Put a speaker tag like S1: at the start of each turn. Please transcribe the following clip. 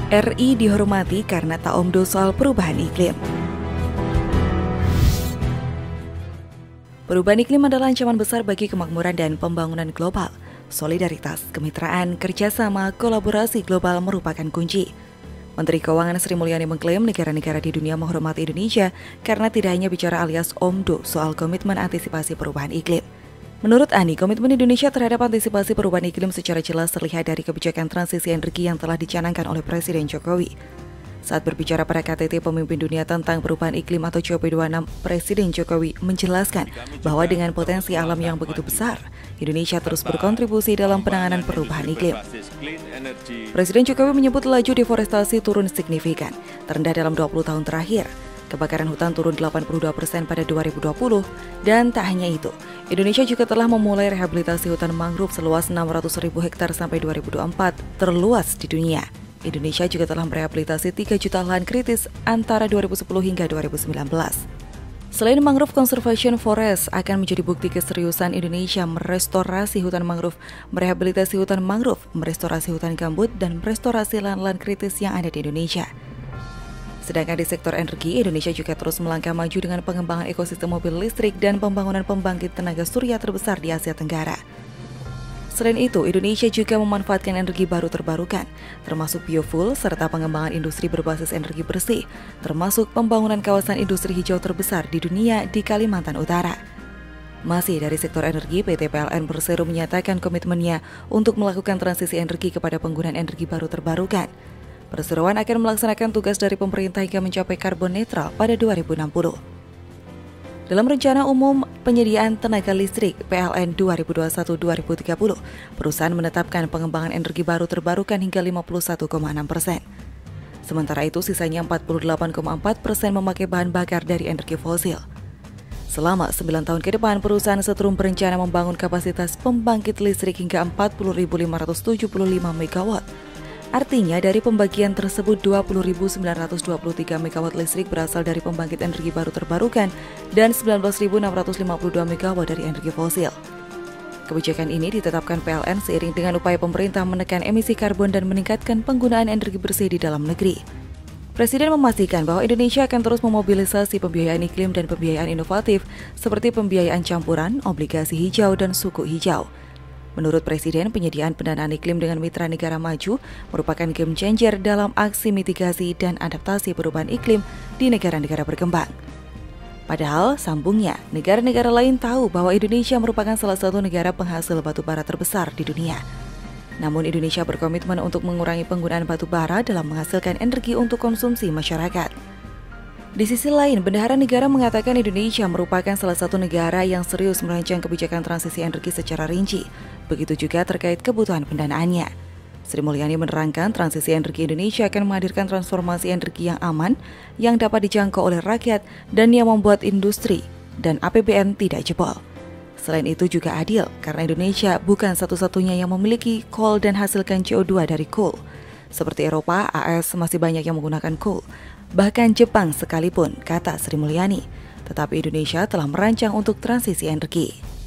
S1: RI dihormati karena tak omdo soal perubahan iklim. Perubahan iklim adalah ancaman besar bagi kemakmuran dan pembangunan global. Solidaritas, kemitraan, kerjasama, kolaborasi global merupakan kunci. Menteri Keuangan Sri Mulyani mengklaim negara-negara di dunia menghormati Indonesia karena tidak hanya bicara alias OMDO soal komitmen antisipasi perubahan iklim. Menurut Ani, komitmen Indonesia terhadap antisipasi perubahan iklim secara jelas terlihat dari kebijakan transisi energi yang telah dicanangkan oleh Presiden Jokowi. Saat berbicara pada KTT Pemimpin Dunia tentang Perubahan Iklim atau COP26, Presiden Jokowi menjelaskan bahwa dengan potensi alam yang begitu besar, Indonesia terus berkontribusi dalam penanganan perubahan iklim. Presiden Jokowi menyebut laju deforestasi turun signifikan, terendah dalam 20 tahun terakhir. Kebakaran hutan turun 82% pada 2020, dan tak hanya itu, Indonesia juga telah memulai rehabilitasi hutan mangrove seluas 600.000 hektar sampai 2024, terluas di dunia. Indonesia juga telah merehabilitasi 3 juta lahan kritis antara 2010 hingga 2019. Selain mangrove conservation forest akan menjadi bukti keseriusan Indonesia merestorasi hutan mangrove, merehabilitasi hutan mangrove, merestorasi hutan gambut, dan merestorasi lahan-lahan kritis yang ada di Indonesia. Sedangkan di sektor energi, Indonesia juga terus melangkah maju dengan pengembangan ekosistem mobil listrik dan pembangunan pembangkit tenaga surya terbesar di Asia Tenggara. Selain itu, Indonesia juga memanfaatkan energi baru terbarukan, termasuk biofuel serta pengembangan industri berbasis energi bersih, termasuk pembangunan kawasan industri hijau terbesar di dunia di Kalimantan Utara. Masih dari sektor energi, PT PLN Persero menyatakan komitmennya untuk melakukan transisi energi kepada penggunaan energi baru terbarukan. Perseroan akan melaksanakan tugas dari pemerintah hingga mencapai karbon netral pada 2060. Dalam rencana umum penyediaan tenaga listrik PLN 2021-2030, perusahaan menetapkan pengembangan energi baru terbarukan hingga 51,6%. Sementara itu, sisanya 48,4% memakai bahan bakar dari energi fosil. Selama 9 tahun ke depan, perusahaan Setrum berencana membangun kapasitas pembangkit listrik hingga 40.575 MW. Artinya dari pembagian tersebut 20.923 MW listrik berasal dari pembangkit energi baru terbarukan dan 19.652 MW dari energi fosil. Kebijakan ini ditetapkan PLN seiring dengan upaya pemerintah menekan emisi karbon dan meningkatkan penggunaan energi bersih di dalam negeri. Presiden memastikan bahwa Indonesia akan terus memobilisasi pembiayaan iklim dan pembiayaan inovatif seperti pembiayaan campuran, obligasi hijau, dan suku hijau. Menurut Presiden, penyediaan pendanaan iklim dengan mitra negara maju merupakan game changer dalam aksi mitigasi dan adaptasi perubahan iklim di negara-negara berkembang. Padahal, sambungnya, negara-negara lain tahu bahwa Indonesia merupakan salah satu negara penghasil batu bara terbesar di dunia. Namun Indonesia berkomitmen untuk mengurangi penggunaan batu bara dalam menghasilkan energi untuk konsumsi masyarakat. Di sisi lain, Bendahara Negara mengatakan Indonesia merupakan salah satu negara yang serius merancang kebijakan transisi energi secara rinci. Begitu juga terkait kebutuhan pendanaannya. Sri Mulyani menerangkan transisi energi Indonesia akan menghadirkan transformasi energi yang aman, yang dapat dijangkau oleh rakyat, dan yang membuat industri dan APBN tidak jebol. Selain itu juga adil, karena Indonesia bukan satu-satunya yang memiliki coal dan hasilkan CO2 dari coal. Seperti Eropa, AS masih banyak yang menggunakan coal. Bahkan Jepang sekalipun, kata Sri Mulyani. Tetapi Indonesia telah merancang untuk transisi energi.